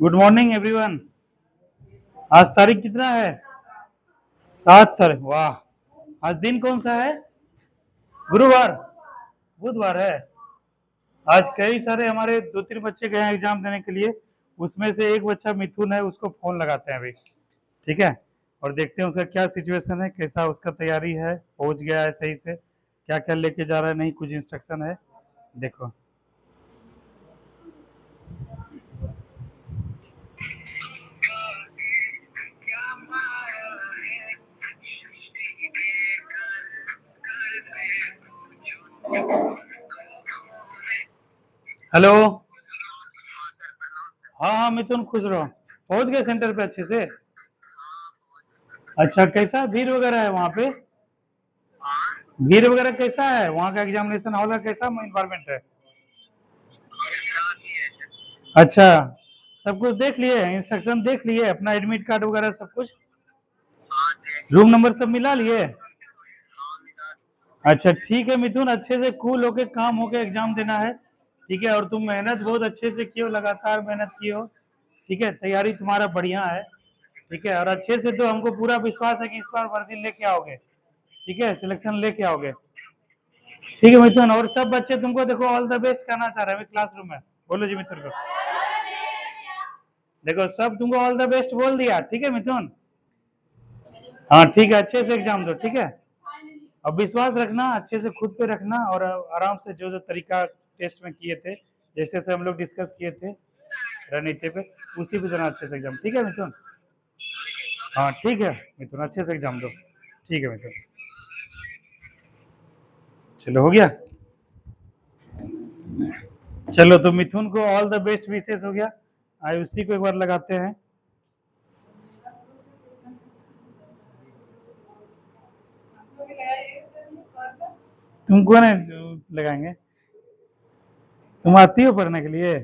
Good morning everyone. आज तारीख कितना है? 7 तारीख। वाह, आज दिन कौन सा है? गुरुवार, बुधवार है। आज कई सारे हमारे 2-3 बच्चे गए हैं एग्जाम देने के लिए। उसमें से एक बच्चा मिथुन है, उसको फोन लगाते हैं अभी, ठीक है, और देखते हैं उसका क्या सिचुएशन है, कैसा उसका तैयारी है, पहुंच गया है सही से, क्या क्या लेके जा रहा है, नहीं कुछ इंस्ट्रक्शन है, देखो। हेलो। हाँ हाँ मिथुन, खुश रहो। पहुंच गए सेंटर पे अच्छे से? अच्छा, कैसा भीड़ वगैरह है वहाँ पे? भीड़ वगैरह कैसा है वहाँ का? एग्जामिनेशन हॉल का कैसा इन्वायरमेंट है? अच्छा, सब कुछ देख लिए, इंस्ट्रक्शन देख लिए, अपना एडमिट कार्ड वगैरह सब कुछ, रूम नंबर सब मिला लिए? अच्छा ठीक है मिथुन, अच्छे से कूल होके काम होके एग्जाम देना है, ठीक है, और तुम मेहनत बहुत अच्छे से किए हो, लगातार मेहनत किए हो, ठीक है, तैयारी तुम्हारा बढ़िया है, ठीक है, और अच्छे से, तो हमको पूरा विश्वास है कि इस बार वर्दी लेके आओगे, ठीक है, सिलेक्शन लेके आओगे, ठीक है मिथुन। और सब बच्चे तुमको देखो ऑल द बेस्ट कहना चाह रहे हैं क्लासरूम में, बोलो जी मिथुन को। देखो सब तुमको ऑल द बेस्ट बोल दिया, ठीक है मिथुन। हाँ ठीक है, अच्छे से एग्जाम दो, ठीक है, अब विश्वास रखना, अच्छे से खुद पे रखना, और आराम से जो जो तरीका टेस्ट में किए थे, जैसे से हम लोग डिस्कस किए थे रणनीति पे, उसी पे देना अच्छे से एग्जाम, ठीक है मिथुन। हाँ ठीक है मिथुन, अच्छे से एग्जाम दो, ठीक है मिथुन। चलो हो गया। चलो तो मिथुन को ऑल द बेस्ट विशेष हो गया। आए उसी को एक बार लगाते हैं। तुमको नहीं लगाएंगे, तुम आती हो पढ़ने के लिए?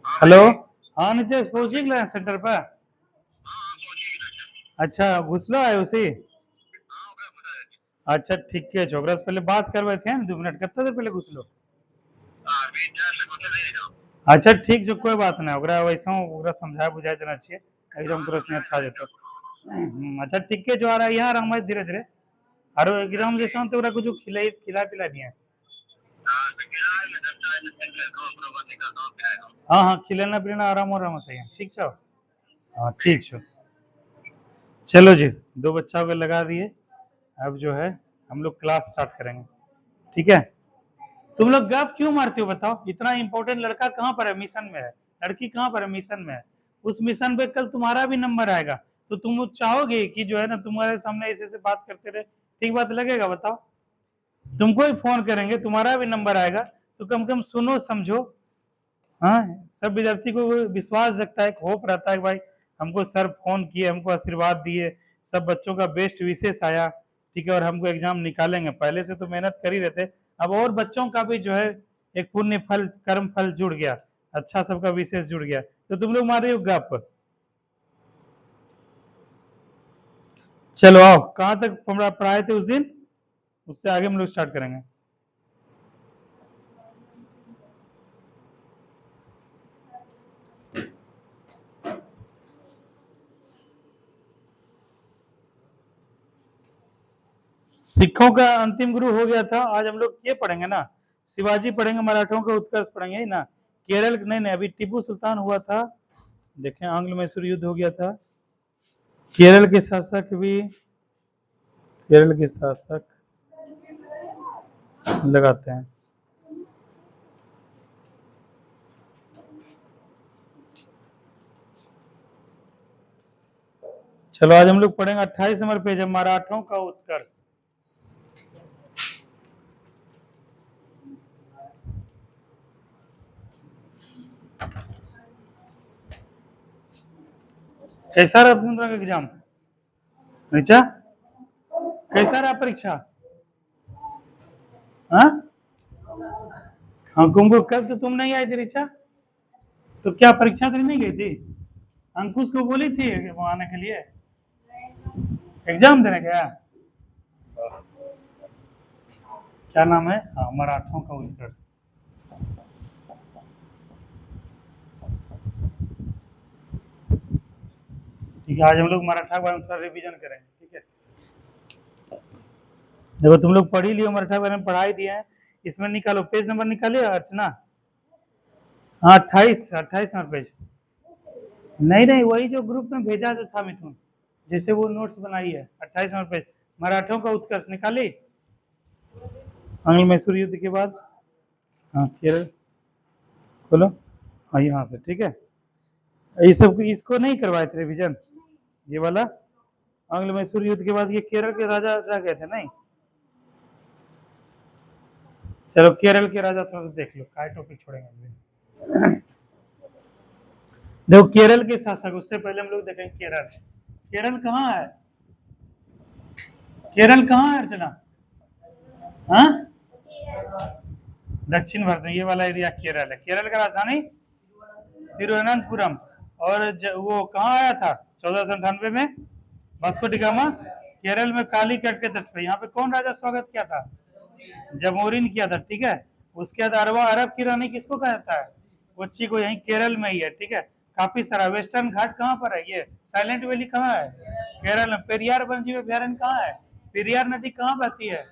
हेलो। हाँ नितेश, पहुंच गए सेंटर पर? अच्छा, घुसलो है उसी? अच्छा ठीक है, छोकरा से पहले बात करवे थे ना 2 मिनट, कितना देर पहले घुसलो? अच्छा ठीक जो, कोई बात नहीं, ओकरा वैसा ओकरा समझा बुझा देना चाहिए, एकदम तुरंत नहीं अच्छा जेतो। अच्छा ठीक है, जो आ रहा है यहाँ आराम धीरे धीरे, और एग्जाम जैसा तो ओकरा कुछ खिला खिला पिला दिए? हाँ हाँ, खिलाना पिलाना आराम आराम से है, ठीक छो? हाँ ठीक छो। चलो जी, 2 बच्चों को लगा दिए, अब जो है हम लोग क्लास स्टार्ट करेंगे, ठीक है। तुम लोग गप क्यों मारते हो बताओ? इतना इंपॉर्टेंट लड़का कहाँ पर है? मिशन में है। लड़की कहाँ पर है? मिशन में है। उस मिशन पे कल तुम्हारा भी नंबर आएगा, तो तुम चाहोगे कि जो है ना तुम्हारे सामने ऐसे ऐसे बात करते रहे? ठीक बात लगेगा बताओ? तुमको ही फोन करेंगे, तुम्हारा भी नंबर आएगा, तो कम से कम सुनो समझो। हाँ, सब विद्यार्थी को विश्वास रखता है, होप रहता है कि भाई हमको सर फोन किए, हमको आशीर्वाद दिए, सब बच्चों का बेस्ट विशेष आया, ठीक है, और हमको एग्जाम निकालेंगे, पहले से तो मेहनत कर ही रहते, अब और बच्चों का भी जो है एक पुण्य फल कर्म फल जुड़ गया, अच्छा सबका विशेष जुड़ गया, तो तुम लोग मारे हो गप। चलो आओ, कहाँ तक पढ़ाए थे उस दिन, उससे आगे हम लोग स्टार्ट करेंगे। सिखों का अंतिम गुरु हो गया था, आज हम लोग ये पढ़ेंगे ना, शिवाजी पढ़ेंगे, मराठों का उत्कर्ष पढ़ेंगे ना, केरल नहीं नहीं, अभी टीपू सुल्तान हुआ था, देखें आंग्ल मैसूर युद्ध हो गया था, केरल के शासक भी, केरल के शासक लगाते हैं। चलो आज हम लोग पढ़ेंगे 28 नंबर पेज है, मराठों का उत्कर्ष। कैसा रहा तुम दोनों का एग्जाम? ऋचा, कैसा रहा परीक्षा? हाँ हाँ, कुंभो कल तो तुम नहीं आई थी ऋचा, तो क्या परीक्षा तो नहीं गई थी? अंकुश को बोली थी वो आने के लिए, एग्जाम देने गया? क्या नाम है? हाँ, मराठों का उत्कर्ष। ठीक है, आज हम लोग मराठा के बारे में थोड़ा रिवीजन करेंगे। ठीक है, देखो तुम लोग पढ़ ही लियो, मराठा के बारे में पढ़ाई दिए हैं। इसमें निकालो, पेज नंबर निकालिए अर्चना। हाँ, 28 नंबर पेज। नहीं नहीं, वही जो ग्रुप में भेजा जो था मिथुन, जैसे वो नोट्स बनाई है, 28 नंबर पेज, मराठों का उत्कर्ष निकाली। आंग्ल मैसूर युद्ध के बाद, हाँ केरल खोलो, हाँ यहाँ से। ठीक है, ये सब इसको नहीं करवाए थे रिवीजन, ये वाला आंग्ल मैसूर युद्ध के बाद ये केरल के राजा रह गए थे नहीं? चलो केरल के राजा थोड़ा सा देख लो, काय टॉपिक छोड़ेंगे। देखो केरल के शासक, उससे पहले हम लोग देखेंगे केरल। केरल कहाँ है? केरल कहाँ है अर्चना? हाँ, दक्षिण भारत में ये वाला एरिया केरल है। केरल का राजधानी तिरुवनंतपुरम। और वो कहाँ आया था 1498 में? वास्को डी गामा केरल में कालीकट के तट पे। यहाँ पे कौन राजा स्वागत किया था? जमोरिन किया था। ठीक है, उसके बाद अरब की रानी किसको कहा जाता है? कोच्चि को, यही केरल में ही है। ठीक है, काफी सारा। वेस्टर्न घाट कहाँ पर है? ये साइलेंट वैली कहाँ है? केरल में। पेरियार वन्यजीव अभ्यारण्य कहाँ है? पेरियार नदी कहाँ बहती है?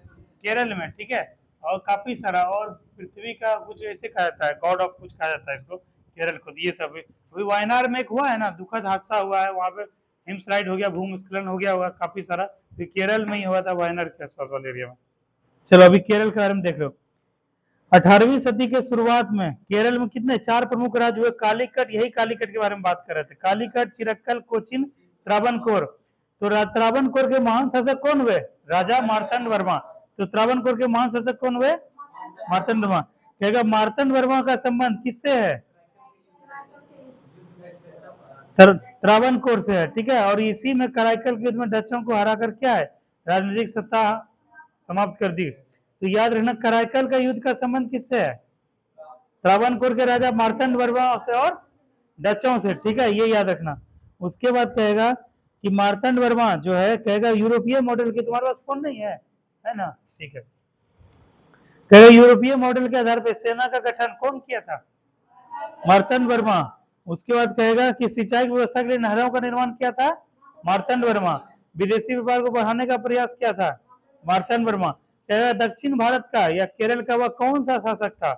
केरल में। ठीक है, और काफी सारा। और पृथ्वी का कुछ ऐसे कहा जाता है, गॉड ऑफ कुछ कहा जाता है इसको, केरल को। ये सब अभी वायनाड में एक हुआ है ना, दुखद हादसा हुआ है, वहां पे हिमस्लाइड हो गया, भूमिस्खलन हो गया हुआ काफी सारा, तो केरल में ही हुआ था, वायनाड के आसपास वाले एरिया में। चलो अभी केरल के बारे में देख लो। 18वीं सदी के शुरुआत में केरल में कितने 4 प्रमुख राज्य हुए। कालीकट, यही कालीकट के बारे में बात कर रहे थे। कालीकट, चिरक्कल, कोचिन, त्रावणकोर। तो त्रावणकोर के महान शासक कौन हुए? राजा मार्तंड वर्मा। तो त्रावणकोर के महान शासक कौन हुए? मार्तंड वर्मा। कहेगा मार्तंड वर्मा का संबंध किससे है? त्रावणकोर से है। ठीक है, और इसी में कराईकल के युद्ध में डचों को हराकर क्या है, राजनीतिक सत्ता समाप्त कर दी। तो याद रखना, कराईकल का युद्ध का संबंध किससे है? त्रावणकोर के राजा मार्तंड वर्मा से और डचों से। ठीक है, ये याद रखना। उसके बाद कहेगा कि मार्तंड वर्मा जो है, कहेगा यूरोपीय मॉडल की, तुम्हारे पास फोन नहीं है ना? ठीक है, कहेगा यूरोपीय मॉडल के आधार पर सेना का गठन कौन किया था? मार्तंड वर्मा। उसके बाद कहेगा कि सिंचाई की व्यवस्था के लिए नहरों का निर्माण किया था? मार्तंड वर्मा। विदेशी व्यापार को बढ़ाने का प्रयास किया था? मार्तंड वर्मा। कहेगा दक्षिण भारत का या केरल का वह कौन सा शासक था?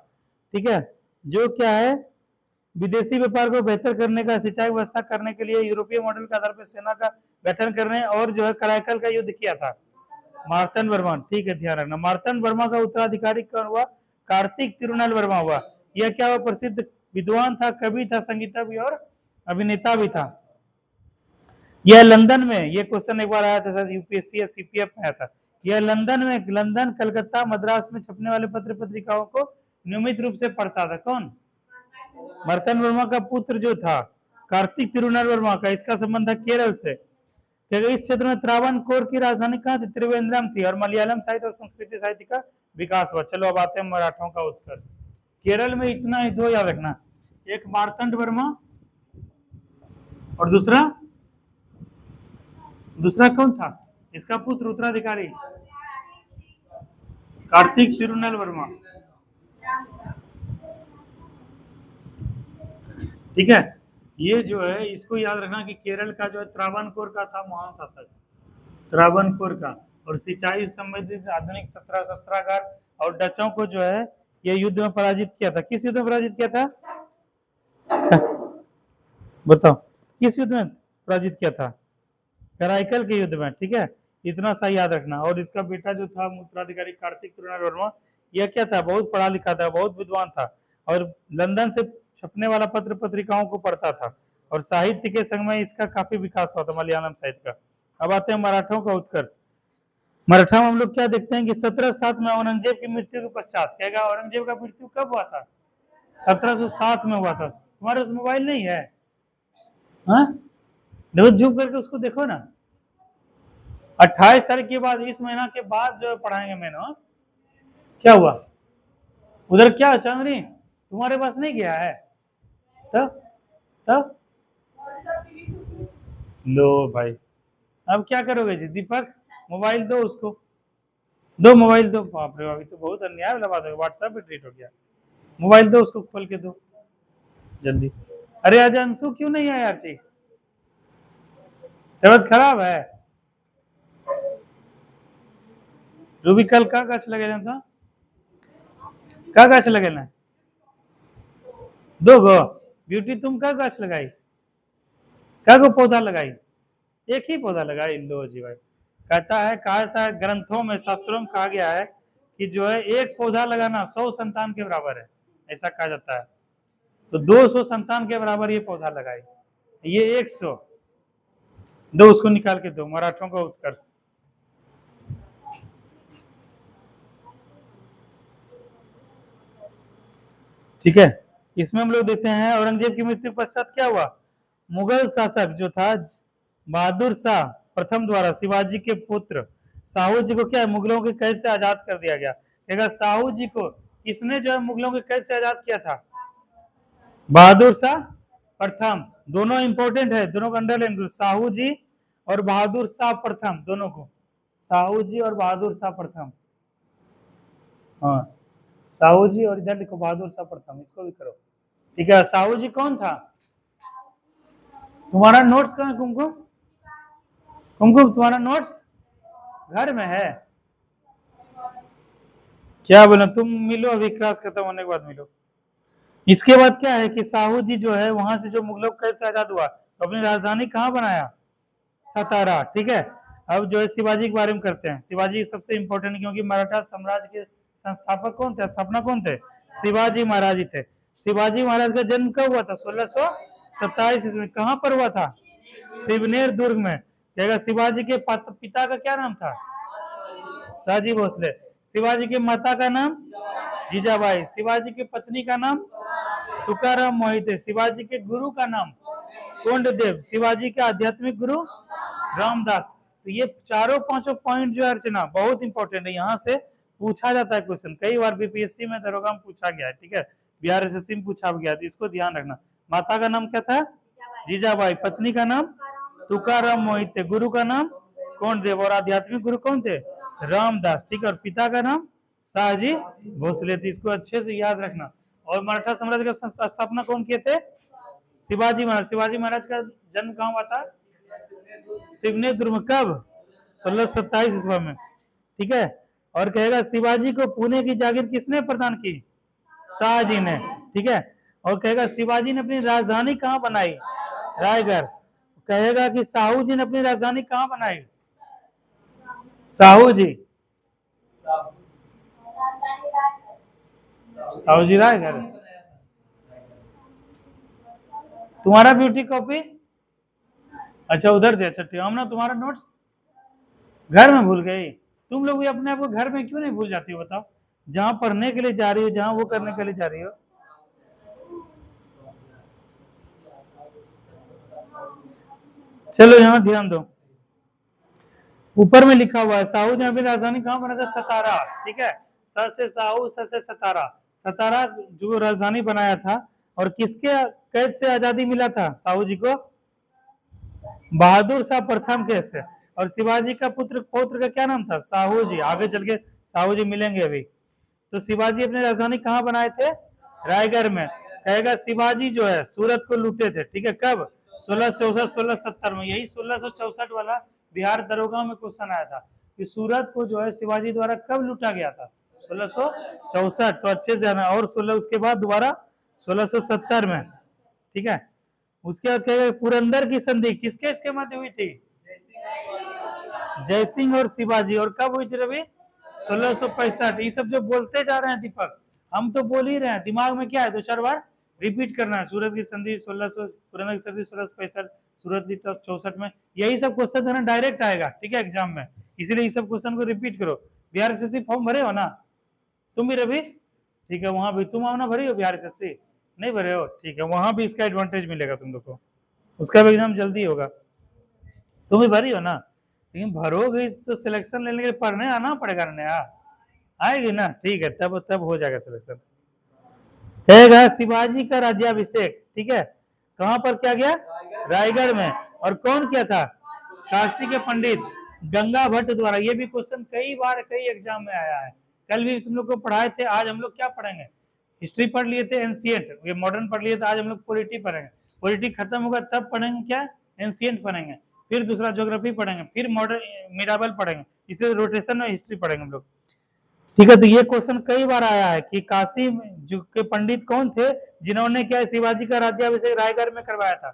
ठीक है, जो क्या है, विदेशी व्यापार को बेहतर करने का, सिंचाई व्यवस्था करने के लिए यूरोपीय मॉडल के आधार पर सेना का गठन करने और जो है कराईकल का युद्ध किया था? मार्तंड वर्मा। ठीक है, ध्यान रखना। मार्तंड वर्मा का उत्तराधिकारी कौन हुआ? कार्तिक तिरुनाल वर्मा हुआ। यह क्या हुआ? प्रसिद्ध विद्वान था, कवि था, संगीतज्ञ और अभिनेता भी था। यह लंदन में, ये क्वेश्चन एक बार आया था शायद यूपीएससी या सीपीएफ में आया था। यह लंदन, कलकत्ता, मद्रास में छपने वाले पत्र पत्रिकाओं को नियमित रूप से पढ़ता था। कौन? मार्तंड वर्मा का पुत्र जो था कार्तिक तिरुनाल वर्मा का, इसका संबंध था केरल से। इस क्षेत्र में त्रावणकोर की राजधानी कहाँ थी? त्रिवेंद्रम थी। और मलयालम साहित्य और संस्कृति साहित्य का विकास हुआ। चलो अब आते हैं मराठों का उत्कर्ष। केरल में इतना ही दो याद रखना, एक मार्तंड वर्मा और दूसरा कौन था? इसका पुत्र उत्तराधिकारी कार्तिक तिरुनाल वर्मा। ठीक है, ये जो है इसको याद रखना कि केरल का जो है त्रावणकोर का था महान शासक, त्रावणकोर का। और सिंचाई संबंधित आधुनिक शस्त्रागार और डचों को जो है ये युद्ध में पराजित किया था। किस युद्ध में पराजित किया था? बताओ, किस युद्ध में पराजित किया था? कराईकल के युद्ध में। ठीक है, इतना सा याद रखना। और इसका बेटा जो था उत्तराधिकारी कार्तिक तिरुनाल वर्मा, यह क्या था? बहुत पढ़ा लिखा था, बहुत विद्वान था, और लंदन से छपने वाला पत्र पत्रिकाओं को पढ़ता था, और साहित्य के संग में इसका काफी विकास हुआ था, मलयालम साहित्य का। अब आते हैं मराठों का उत्कर्ष। मराठा में हम लोग क्या देखते हैं कि 1707 में औरंगजेब की मृत्यु के पश्चात, कहेगा औरंगजेब का मृत्यु कब हुआ था? 1707 में हुआ था। तुम्हारे पास मोबाइल नहीं है? हाँ, देखो जूम करके उसको देखो ना। 28 तारीख के बाद, इस महीना के बाद जो पढ़ाएंगे मैंने। क्या हुआ उधर? क्या चंद्री तुम्हारे पास नहीं गया है? तब तब लो भाई, अब क्या करोगे जी? दीपक मोबाइल दो उसको, दो मोबाइल दो। बाप रे, अभी तो बहुत अन्याय वाला बात है, व्हाट्सएप पे ट्रीट हो गया। मोबाइल दो उसको, खोल के दो जल्दी। अरे आज अंशु क्यों नहीं आया यार जी? तबियत खराब है? रूबी कल का गाछ लगेला था? का गाछ लगेला? दो गो। ब्यूटी तुम का गाछ लगाई? का गो पौधा लगाई? एक ही पौधा लगाई? लो जी भाई, कहता है ग्रंथों में, शास्त्रों में कहा गया है कि जो है एक पौधा लगाना 100 संतान के बराबर है, ऐसा कहा जाता है। तो 200 संतान के बराबर ये पौधा लगाई, ये 100। दो उसको निकाल के दो, मराठों का उत्कर्ष। ठीक है, इसमें हम लोग देखते हैं औरंगजेब की मृत्यु के पश्चात क्या हुआ। मुगल शासक जो था बहादुर शाह प्रथम द्वारा शिवाजी के पुत्र साहू जी को क्या है, मुगलों के कैद से आजाद कर दिया गया। देखा, साहू जी को किसने जो है मुगलों के कैद से आजाद किया था? बहादुर शाह प्रथम। दोनों इंपॉर्टेंट है, दोनों को अंडरलाइन करो, साहू जी और बहादुर शाह प्रथम, दोनों को। साहू जी और बहादुर शाह प्रथम। हाँ, साहू जी और इधर लिखो बहादुर शाह प्रथम, इसको भी करो। ठीक है, साहू जी कौन था? तुम्हारा नोट्स कहाँ है कुमकुम? कुमकुम तुम्हारा नोट्स घर में है? क्या बोला? तुम मिलो अभी, क्लास खत्म होने के बाद मिलो। इसके बाद क्या है कि साहू जी जो है वहां से जो मुगलों कैसे आजाद हुआ, तो अपनी राजधानी कहाँ बनाया? सतारा। ठीक है, अब जो है शिवाजी के बारे में करते हैं। शिवाजी सबसे इंपॉर्टेंट, क्योंकि मराठा साम्राज्य के संस्थापक कौन थे, स्थापना कौन थे? शिवाजी महाराज ही थे। शिवाजी महाराज का जन्म कब हुआ था? 1627 ईस्वी में। कहाँ पर हुआ था? शिवनेर दुर्ग में। क्या शिवाजी के पिता का क्या नाम था? शाहजी भोसले। शिवाजी के माता का नाम जीजाबाई। शिवाजी की पत्नी का नाम तुकाराम मोहिते। शिवाजी के गुरु का नाम कोंडदेव। शिवाजी के आध्यात्मिक गुरु रामदास। तो ये चारों पांचों पॉइंट जो है अर्चना बहुत इंपॉर्टेंट है, यहाँ से पूछा जाता है क्वेश्चन, कई बार बीपीएससी में, दरोगा में पूछा गया है। ठीक है, बिहार एसएससी में पूछा गया, तो इसको ध्यान रखना। माता का नाम क्या था? जीजाबाई। पत्नी का नाम तुकाराम मोहिते। गुरु का नाम कोंडदेव। और आध्यात्मिक गुरु कौन थे? रामदास। ठीक है, और पिता का नाम शाहजी भोसले थे। इसको अच्छे से याद रखना। और मराठा साम्राज्य का स्थापना कौन किए थे? शिवाजी महाराज। शिवाजी महाराज का जन्म कहाँ हुआ था? शिवनेर दुर्ग में। कब? 1627 ईस्वी में। ठीक है, और कहेगा शिवाजी को पुणे की जागीर किसने प्रदान की? शाहजी ने। ठीक है, और कहेगा शिवाजी ने अपनी राजधानी कहाँ बनाई? रायगढ़। कहेगा कि साहू जी ने अपनी राजधानी कहाँ बनाई? साहू जी, साहू जी रायगढ़। तुम्हारा ब्यूटी कॉपी अच्छा उधर दे। अच्छा ठीक, हम ना तुम्हारा नोट्स घर में भूल गई। तुम लोग भी अपने आप को घर में क्यों नहीं भूल जाती हो बताओ? जहां पढ़ने के लिए जा रही हो, जहां वो करने के लिए जा रही हो। चलो यहाँ ध्यान दो, ऊपर में लिखा हुआ है साहू जी अपनी राजधानी कहाँ बना था? सतारा। ठीक है, स से साहू, स से सतारा। सतारा जो राजधानी बनाया था। और किसके कैद से आजादी मिला था साहू जी को? बहादुर शाह प्रथम के से। और शिवाजी का पुत्र पौत्र का क्या नाम था? साहू जी। आगे चल के साहू जी मिलेंगे अभी। तो शिवाजी अपनी राजधानी कहाँ बनाए थे? रायगढ़ में। कहेगा शिवाजी जो है सूरत को लूटे थे। ठीक है, कब? 1664 1670 में। यही 1664 वाला बिहार दरोगा में क्वेश्चन आया था कि सूरत को जो है शिवाजी द्वारा कब लूटा गया था? 1664। तो अच्छे से आना। और 16 उसके बाद दोबारा 1670 में। ठीक है, उसके बाद कहेगा पुरंदर की संधि किसके इसके मध्य हुई थी? जयसिंह और शिवाजी। और कब हुई थी रवि? 1665। ये सब जो बोलते जा रहे हैं दीपक, हम तो बोल ही रहे हैं, दिमाग में क्या है, दो चार बार रिपीट करना है। सूरत की संधि 1600, पुरंदर की संधि 1665, सूरत की 64 में। यही सब क्वेश्चन देना डायरेक्ट आएगा। ठीक है, एग्जाम में, इसीलिए ये सब क्वेश्चन को रिपीट करो। बिहार एसएससी फॉर्म भरे हो ना तुम भी रवि? ठीक है, वहां भी तुम आना भरी हो बिहार एसएससी? नहीं भरे हो? ठीक है, वहां भी इसका एडवांटेज मिलेगा तुम लोग को, उसका भी एग्जाम जल्दी होगा। तुम भी भरी हो ना, लेकिन भरोगे तो सिलेक्शन लेने के लिए पढ़ने आना पड़ेगा नया, आएगी ना, ठीक है, तब हो जाएगा सिलेक्शन। कहेगा शिवाजी का राज्याभिषेक, ठीक है, कहां पर किया गया, रायगढ़ में, और कौन किया था, काशी के पंडित गंगा भट्ट द्वारा। ये भी क्वेश्चन कई बार कई एग्जाम में आया है, कल भी तुम लोग को पढ़ाए थे। आज हम लोग क्या पढ़ेंगे, हिस्ट्री पढ़ लिए थे एंशियंट, ये मॉडर्न पढ़ लिए थे, आज हम लोग पॉलिटी पढ़ेंगे। पॉलिटी खत्म होगा तब पढ़ेंगे क्या, एंशियंट पढ़ेंगे, फिर दूसरा ज्योग्राफी पढ़ेंगे, फिर मॉडर्न मिराबल पढ़ेंगे, इसे रोटेशन में हिस्ट्री पढ़ेंगे हम लोग, ठीक है। तो ये क्वेश्चन कई बार आया है कि काशी के पंडित कौन थे जिन्होंने क्या शिवाजी का राज्याभिषेक रायगढ़ में करवाया था,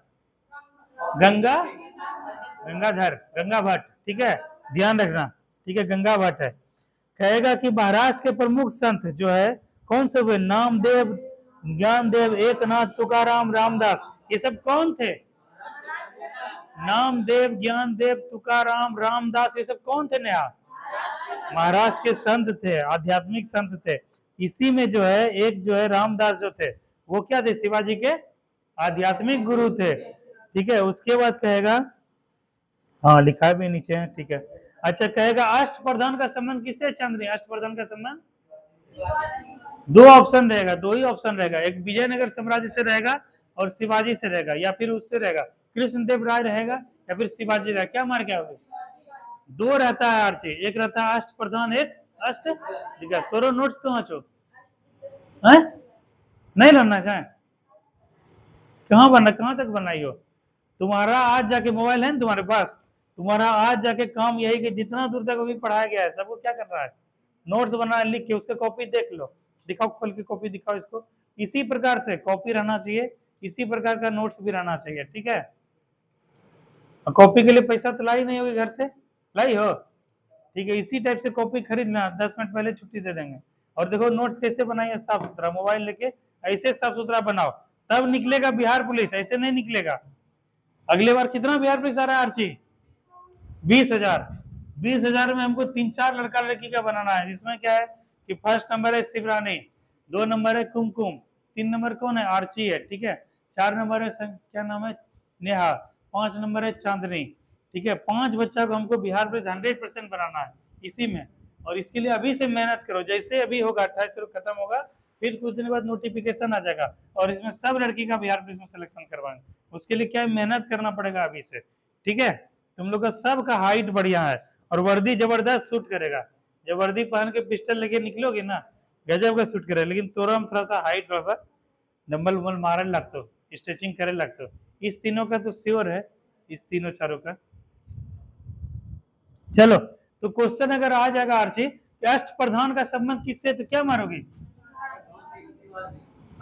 गंगाधर गंगा भट्ट, ठीक है, ध्यान रखना, ठीक है, गंगा भट्ट है। कहेगा कि महाराष्ट्र के प्रमुख संत जो है कौन से हुए, नामदेव, ज्ञानदेव, एकनाथ, तुकाराम, रामदास, ये सब कौन थे, नामदेव, ज्ञानदेव, तुकाराम, रामदास, ये सब कौन थे नया, महाराष्ट्र के संत थे, आध्यात्मिक संत थे। इसी में जो है एक जो है रामदास जो थे वो क्या थे, शिवाजी के आध्यात्मिक गुरु थे, ठीक है। उसके बाद कहेगा, हाँ लिखा भी नीचे है, ठीक है। अच्छा, कहेगा अष्टप्रधान का संबंध किससे, चंद्र, अष्टप्रधान का संबंध, दो ऑप्शन रहेगा, दो ही ऑप्शन रहेगा, एक विजयनगर साम्राज्य से रहेगा और शिवाजी से रहेगा, या फिर उससे रहेगा कृष्णदेव राय रहेगा या फिर शिवाजी रहेगा, क्या मार क्या दो रहता है आर्ची, एक रहता है अष्ट प्रधान, एक अष्ट दिग्गज। तोरो नोट्स कहाँ छो, नहीं लाना चाहे, कहाँ बनना, कहाँ तक बनाई हो, तुम्हारा आज जाके मोबाइल है ना तुम्हारे पास, तुम्हारा आज जाके काम यही कि जितना दूर तक अभी पढ़ाया गया है सबको क्या कर रहा है, नोट्स बना लिख के उसका कॉपी देख लो, दिखाओ खोल के कॉपी दिखाओ इसको, इसी प्रकार से कॉपी रहना चाहिए, इसी प्रकार का नोट्स भी रहना चाहिए, ठीक है। कॉपी के लिए पैसा तो लाई नहीं होगी घर से, लाई हो, ठीक है, इसी टाइप से कॉपी खरीदना, 10 मिनट पहले छुट्टी दे देंगे। और देखो नोट्स कैसे बनाइए, साफ सुथरा, मोबाइल लेके ऐसे साफ सुथरा बनाओ, तब निकलेगा बिहार पुलिस, ऐसे नहीं निकलेगा। अगले बार कितना बिहार पुलिस आ रहा है आर्ची, 20,000, 20,000 में हमको 3-4 लड़का लड़की का बनाना है, जिसमें क्या है कि फर्स्ट नंबर है शिवरानी, 2 नंबर है कुमकुम, 3 नंबर कौन है, आर्ची है, ठीक है, 4 नंबर है क्या नाम है, नेहा, 5 नंबर है चांदनी, ठीक है। 5 बच्चा को हमको बिहार पुलिस 100% बनाना है इसी में, और इसके लिए अभी से मेहनत करो, जैसे अभी होगा 28 से खत्म होगा, फिर कुछ दिन बाद नोटिफिकेशन आ जाएगा और इसमें सब लड़की का बिहार पुलिस में सिलेक्शन करवाएंगे, उसके लिए क्या मेहनत करना पड़ेगा अभी से, ठीक है। तुम लोग का सबका हाइट बढ़िया है और वर्दी जबरदस्त सूट करेगा, जब वर्दी पहन के पिस्टल लेके निकलोगे ना गजब का सूट करेगा, लेकिन तोरा हम थोड़ा सा हाइट, थोड़ा सा डंबल उम्बल मारे लगते, स्ट्रेचिंग करे लगते, इस तीनों का तो श्योर है, इस तीनों चारों का। चलो, तो क्वेश्चन अगर आ जाएगा आर्ची, अष्ट प्रधान का संबंध किससे, तो क्या मारोगे,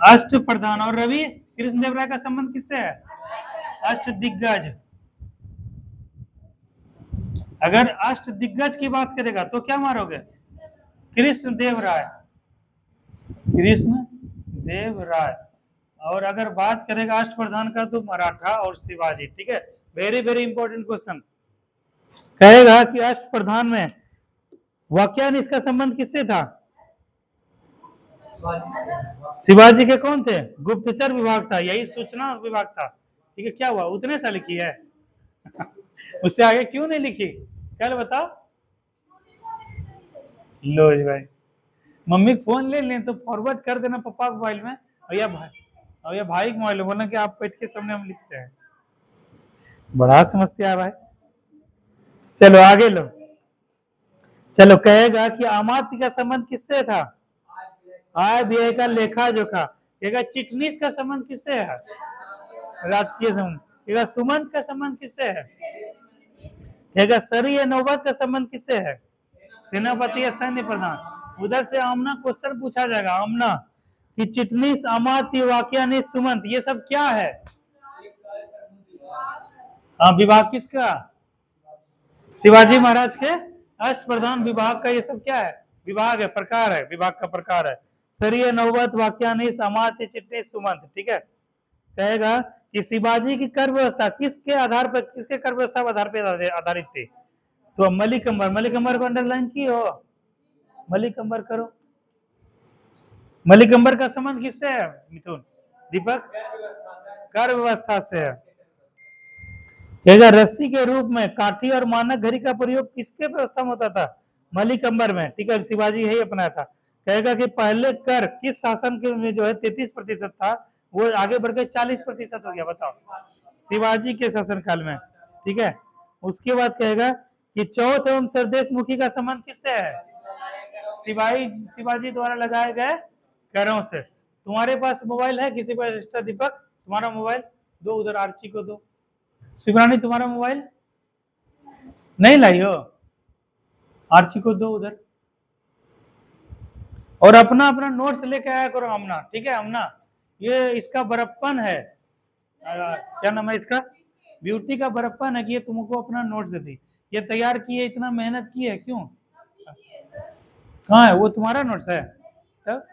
अष्ट प्रधान, और रवि कृष्णदेव राय का संबंध किससे है, अष्ट दिग्गज। अगर अष्ट दिग्गज की बात करेगा तो क्या मारोगे, कृष्णदेव राय, कृष्ण देव राय। और अगर बात करेगा अष्ट प्रधान का तो मराठा और शिवाजी, ठीक है। वेरी वेरी इंपॉर्टेंट क्वेश्चन, कहेगा कि अष्ट प्रधान में वाक्यानिश का संबंध किससे था, शिवाजी के कौन थे, गुप्तचर विभाग था, यही सूचना विभाग था, ठीक है। क्या हुआ, उतने साल लिखी है उससे आगे क्यों नहीं लिखी, कल बताओ, लो जी भाई, मम्मी फोन ले लें तो फॉरवर्ड कर देना पापा मोबाइल में, और या भाई के मोबाइल में, बोलना कि आप पेट के सामने हम लिखते हैं, बड़ा समस्या है भाई। चलो आगे लो, चलो, कहेगा कि अमात्य का संबंध किससे था, आय व्यय का लेखा जोखा। कहेगा चिटनीस का संबंध किससे है, राजकीय संबंध। कहेगा सुमंत का संबंध किससे है, कहेगा सरी या नौबत का संबंध किससे है, सेनापति या सैन्य प्रधान। उधर से आमना क्वेश्चन पूछा जाएगा, आमना कि चिटनीस, अमात्य, वाक्यानिश, सुमंत, ये सब क्या है, हाँ विभाग किसका, शिवाजी महाराज के अष्ट प्रधान विभाग का, ये सब क्या है, विभाग है, प्रकार है, विभाग का प्रकार है, सरिय, नौबत, वाक्यानिश, अमात्य, चिटनीस, सुमंत, ठीक है। कहेगा कि शिवाजी की कर व्यवस्था किसके आधार पर, किसके कर व्यवस्था के आधार पर आधारित थी, तो मलिक अंबर, मलिक अंबर को अंडरलाइन की हो, मलिक अंबर करो, मलिक अंबर का संबंध किससे है मिथुन, दीपक, कर व्यवस्था से है। कहेगा रस्सी के रूप में काठी और मानक घड़ी का प्रयोग किसके व्यवस्था में होता था? मलिक अंबर में, ठीक है, शिवाजी यही अपनाया था। कहेगा कि पहले कर किस शासन के में जो है 33% था, वो आगे बढ़कर 40% हो गया, बताओ, शिवाजी के शासन काल में, ठीक है। उसके बाद कहेगा कि चौथ एवं सरदेशमुखी का संबंध किससे है? शिवाजी द्वारा लगाए गए करों से। तुम्हारे पास मोबाइल है किसी पास एक्स्ट्रा? दीपक तुम्हारा मोबाइल दो, उधर आर्ची को दो। शिवरानी तुम्हारा मोबाइल नहीं लाई हो? आर्ची को दो उधर। और अपना अपना नोट्स लेके आया करो अमना, ठीक है अमना, ये इसका बड़प्पन है, क्या नाम है इसका, ब्यूटी का बड़प्पन है कि ये तुमको अपना नोट्स दे दी, ये तैयार की है, इतना मेहनत की है, क्यों? कहाँ है वो? तुम्हारा नोट्स है? तब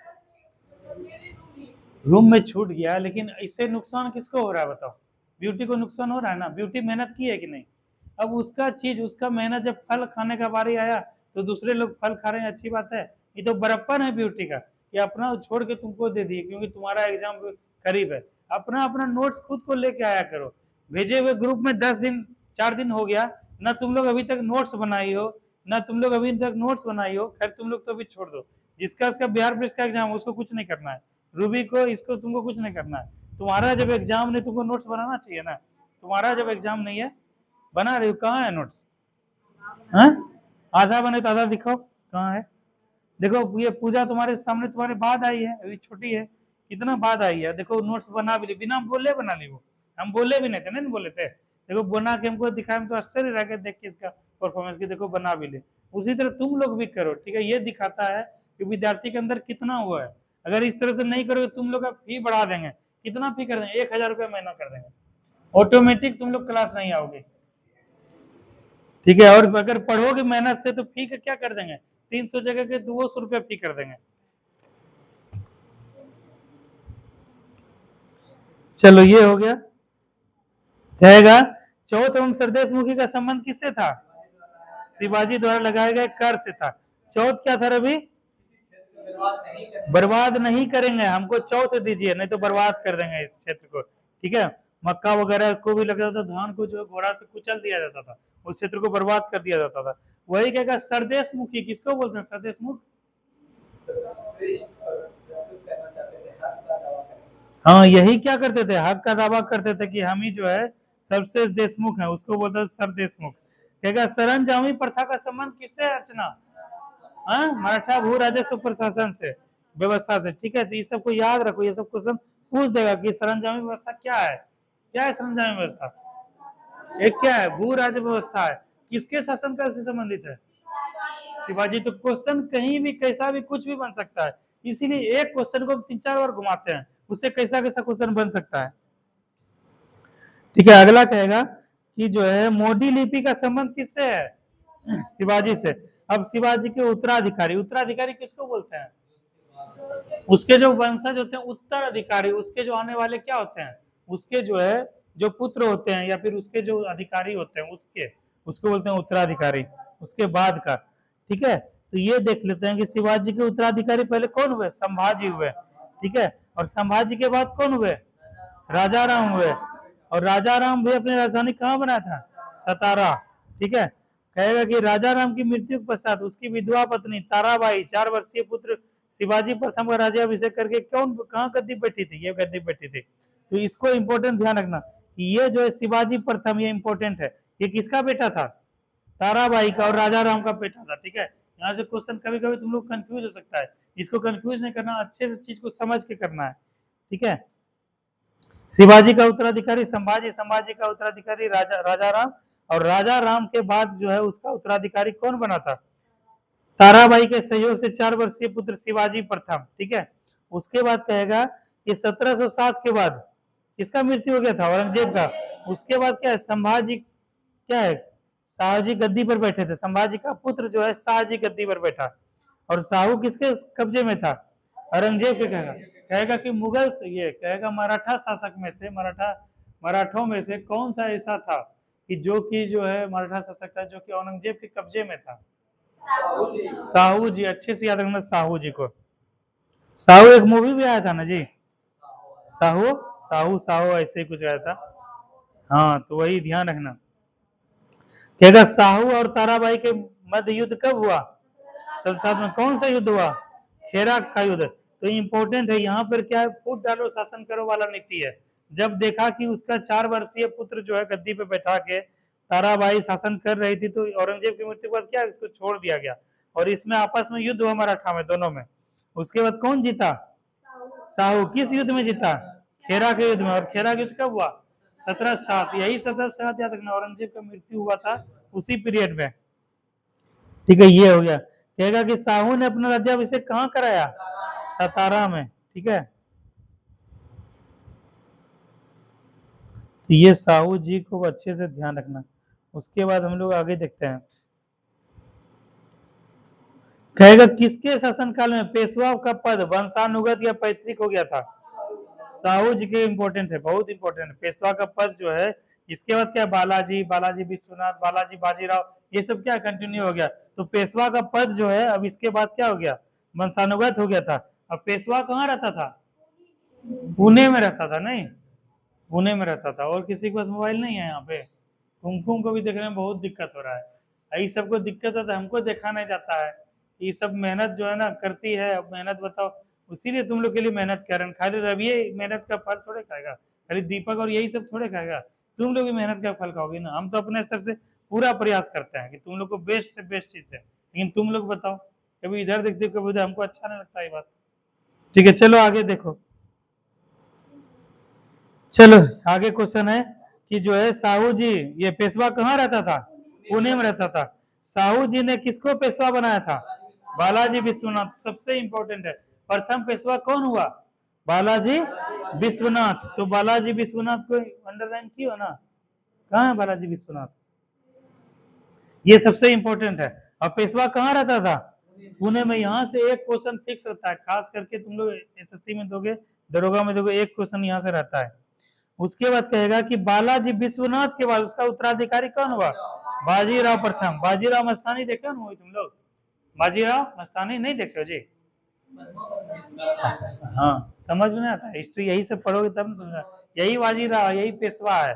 रूम में छूट गया, लेकिन इससे नुकसान किसको हो रहा है बताओ? ब्यूटी को नुकसान हो रहा है ना, ब्यूटी मेहनत की है कि नहीं? अब उसका चीज, उसका मेहनत जब फल खाने का बारी आया तो दूसरे लोग फल खा रहे हैं, अच्छी बात है। ये तो बड़प्पन है ब्यूटी का कि अपना छोड़ के तुमको दे दिए, क्योंकि तुम्हारा एग्जाम करीब है। अपना अपना नोट्स खुद को लेके आया करो। भेजे हुए ग्रुप में 10 दिन 4 दिन हो गया ना, तुम लोग अभी तक नोट्स बनाई हो ना, तुम लोग अभी तक नोट्स बनाई हो। खैर तुम लोग तो अभी छोड़ दो, जिसका उसका बिहार पुलिस का एग्जाम, उसको कुछ नहीं करना है, रूबी को, इसको तुमको कुछ नहीं करना है। तुम्हारा जब एग्जाम नहीं, तुमको नोट्स बनाना चाहिए ना। तुम्हारा जब एग्जाम नहीं है, बना रहे हो, कहाँ है नोट्स? आधा बने तो आधा दिखाओ, कहाँ है? देखो ये पूजा तुम्हारे सामने, तुम्हारे बाद आई है, अभी छोटी है, कितना बाद आई है, देखो नोट्स बना भी ली, बिना बोले बना ली वो, हम बोले भी नहीं थे, नहीं बोले थे, देखो बना के हमको दिखाया, हम तो आश्चर्य रह गए देख के इसका परफॉर्मेंस की, देखो बना भी ले। उसी तरह तुम लोग भी करो, ठीक है, ये दिखाता है कि विद्यार्थी के अंदर कितना हुआ है। अगर इस तरह से नहीं करोगे, तुम लोग का फी बढ़ा देंगे, कितना फी कर देंगे? 1000 रुपया महीना कर देंगे, ऑटोमेटिक तुम लोग क्लास नहीं आओगे, ठीक है। और अगर पढ़ोगे मेहनत से तो फी का क्या कर देंगे? 300 जगह के 200 रुपया फी कर देंगे। चलो ये हो गया। कहेगा चौथ एवं सरदेशमुखी का संबंध किससे था? शिवाजी द्वारा लगाए गए कर से था। चौथ क्या था रवि? बर्बाद नहीं करेंगे, हमको चौथ दीजिए, नहीं तो बर्बाद कर देंगे इस क्षेत्र को, ठीक है। मक्का वगैरह को भी लगता था, धान को जो घोड़ा से कुचल दिया जाता था, उस क्षेत्र को बर्बाद कर दिया जाता था। वही कहेगा सरदेशमुखी किसको बोलते हैं? सरदेशमुख, हाँ यही क्या करते थे, हक का दावा करते थे कि हम ही जो है सबसे देशमुख है, उसको बोलते थे सरदेशमुख। कहेगा सरंजामी प्रथा का संबंध किससे है अर्चना? मराठा भू राजस्व प्रशासन से, व्यवस्था से, ठीक है। तो ये सबको याद रखो, ये सब क्वेश्चन पूछ देगा कि सरंजामी व्यवस्था क्या है, क्या है सरंजामी व्यवस्था? एक क्या है? भू राज्य व्यवस्था है, किसके शासनकाल से संबंधित है? शिवाजी। तो क्वेश्चन कहीं भी कैसा भी कुछ भी बन सकता है, इसीलिए एक क्वेश्चन को 3-4 बार घुमाते हैं, उससे कैसा कैसा क्वेश्चन बन सकता है, ठीक है। अगला कहेगा कि जो है मोडी लिपि का संबंध किससे है? शिवाजी से। अब शिवाजी के उत्तराधिकारी, उत्तराधिकारी किसको बोलते हैं? उसके जो वंशज होते हैं उत्तराधिकारी, उसके जो आने वाले क्या होते हैं, उसके जो है जो पुत्र होते हैं या फिर उसके जो अधिकारी होते हैं, उसको बोलते हैं उत्तराधिकारी, उसके बाद का, ठीक है। तो ये देख लेते हैं कि शिवाजी के उत्तराधिकारी पहले कौन हुए? संभाजी हुए, ठीक है। और संभाजी के बाद कौन हुए? राजा राम हुए। और राजा राम भी अपनी राजधानी कहाँ बनाया था? सतारा, ठीक है। कहेगा कि राजा राम की मृत्यु के पश्चात उसकी विधवा पत्नी ताराबाई 4 वर्षीय पुत्र शिवाजी प्रथम का राज्याभिषेक करके कौन कहाँ गद्दी बैठी थी? ये गद्दी बैठी थी। तो इसको इंपोर्टेंट ध्यान रखना कि ये जो है शिवाजी प्रथम, ये इंपोर्टेंट है, ये किसका बेटा था? ताराबाई का और राजा राम का बेटा था, ठीक है। यहाँ से क्वेश्चन कभी कभी तुम लोग कंफ्यूज हो सकता है, इसको कंफ्यूज नहीं करना, अच्छे से चीज को समझ के करना है, ठीक है। शिवाजी का उत्तराधिकारी संभाजी, संभाजी का उत्तराधिकारी राजा राम, और राजा राम के बाद जो है उसका उत्तराधिकारी कौन बना था? ताराबाई के सहयोग से 4 वर्षीय पुत्र शिवाजी प्रथम, ठीक है। उसके बाद कहेगा कि 1707 के बाद किसका मृत्यु हो गया था? औरंगजेब का। उसके बाद क्या है? संभाजी क्या है? शाहजी गद्दी पर बैठे थे, संभाजी का पुत्र जो है शाहजी गद्दी पर बैठा। और शाहू किसके कब्जे में था? औरंगजेब के। कहेगा कि मुगल से, ये कहेगा मराठा शासक में से, मराठों में से कौन सा ऐसा था कि जो कि जो है मराठा शासक था जो कि औरंगजेब के कब्जे में था? साहू जी, अच्छे से याद रखना साहू जी को। साहू एक मूवी भी आया था ना जी, साहू साहू साहू ऐसे ही कुछ आया था, हाँ तो वही ध्यान रखना। कहेगा साहू और ताराबाई के मध्य युद्ध कब हुआ? 1707 में। कौन सा युद्ध हुआ? खेरा का युद्ध। तो इंपॉर्टेंट है यहाँ पर क्या है, फूट डालो शासन करो वाला नीति है। जब देखा कि उसका 4 वर्षीय पुत्र जो है गद्दी पे बैठा के ताराबाई शासन कर रही थी, तो औरंगजेब की मृत्यु के बाद क्या इसको छोड़ दिया गया, और इसमें आपस में युद्ध हुआ मराठा में दोनों में। उसके बाद कौन जीता? साहू। किस युद्ध में जीता? खेरा के युद्ध में। और खेरा का युद्ध कब हुआ? 1707। यही 1707 याद रखना, औरंगजेब का मृत्यु हुआ था उसी पीरियड में। ठीक है, ये हो गया। कहेगा कि साहू ने अपना राज्याभिषेक कहाँ कराया? सतारा में। ठीक है, तो ये साहू जी को अच्छे से ध्यान रखना। उसके बाद हम लोग आगे देखते हैं। कहेगा किसके शासनकाल में पेशवा का पद वंशानुगत या पैतृक हो गया था? साहू जी के इंपॉर्टेंट है, बहुत इंपॉर्टेंट है। पेशवा का पद जो है, इसके बाद क्या, बालाजी, बालाजी विश्वनाथ, बालाजी बाजीराव, ये सब क्या कंटिन्यू हो गया। तो पेशवा का पद जो है अब इसके बाद क्या हो गया, वंशानुगत हो गया था। अब पेशवा कहाँ रहता था? पुणे में रहता था। नहीं, पुणे में रहता था। और किसी के पास मोबाइल नहीं है यहाँ पे? कुमकुम को भी देखने में बहुत दिक्कत हो रहा है। यही सबको दिक्कत है तो हमको देखा नहीं जाता है। ये सब मेहनत जो है ना करती है, अब मेहनत बताओ, इसीलिए तुम लोग के लिए मेहनत कर रहे हैं। खाली रवि मेहनत का फल थोड़े खाएगा, खाली दीपक और यही सब थोड़े खाएगा, तुम लोग भी मेहनत का फल खाओगे ना। हम तो अपने स्तर से पूरा प्रयास करते हैं कि तुम लोग को बेस्ट से बेस्ट चीज दें, लेकिन तुम लोग बताओ, कभी इधर देखते हो कभी उधर, हमको अच्छा नहीं लगता ये बात। ठीक है, चलो आगे देखो। चलो आगे क्वेश्चन है कि जो है साहू जी, ये पेशवा कहाँ रहता था? पुणे में रहता था। साहू जी ने किसको पेशवा बनाया था? बालाजी विश्वनाथ। सबसे इंपॉर्टेंट है, प्रथम पेशवा कौन हुआ? बालाजी विश्वनाथ। तो बालाजी विश्वनाथ को अंडरलाइन किया ना, कहाँ है बालाजी विश्वनाथ? ये सबसे इंपॉर्टेंट है। और पेशवा कहाँ रहता था? पुणे में। यहाँ से एक क्वेश्चन फिक्स रहता है, खास करके तुम लोग एसएससी में दोगे, दरोगा में दोगे, एक क्वेश्चन यहाँ से रहता है। उसके बाद कहेगा कि बालाजी विश्वनाथ के बाद उसका उत्तराधिकारी कौन हुआ? बाजीराव प्रथम। बाजीराव मस्तानी देखे हो मूवी तुम लोग? बाजीराव मस्तानी नहीं देखे हो जी? हाँ, समझ में नहीं आता, हिस्ट्री यही सब पढ़ोगे तब ना समझा। यही बाजीराव, यही पेशवा है।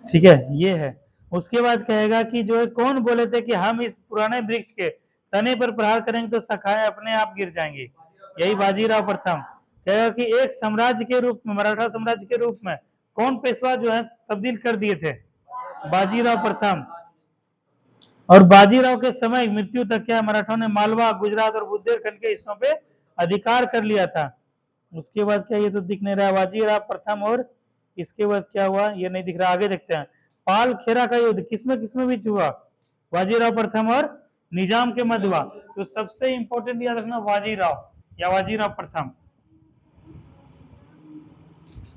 ठीक है, ये है। उसके बाद कहेगा कि जो है कौन बोले थे कि हम इस पुराने वृक्ष के तने पर प्रहार करेंगे तो शाखाएं अपने आप गिर जाएंगी? यही बाजीराव प्रथम। कहेगा कि एक साम्राज्य के रूप में, मराठा साम्राज्य के रूप में कौन पेशवा जो है तब्दील कर दिए थे? बाजीराव प्रथम। और बाजीराव के समय मृत्यु तक क्या मराठों ने मालवा, गुजरात और बुंदेलखंड के हिस्सों पे अधिकार कर लिया था। उसके बाद क्या, ये तो दिख नहीं रहा, बाजीराव प्रथम। और इसके बाद क्या हुआ ये नहीं दिख रहा, आगे देखते हैं। पाल खेरा का युद्ध किसमें बीच हुआ? बाजीराव प्रथम और निजाम के मध्य हुआ। तो सबसे इंपॉर्टेंट याद रखना बाजीराव या बाजीराव प्रथम,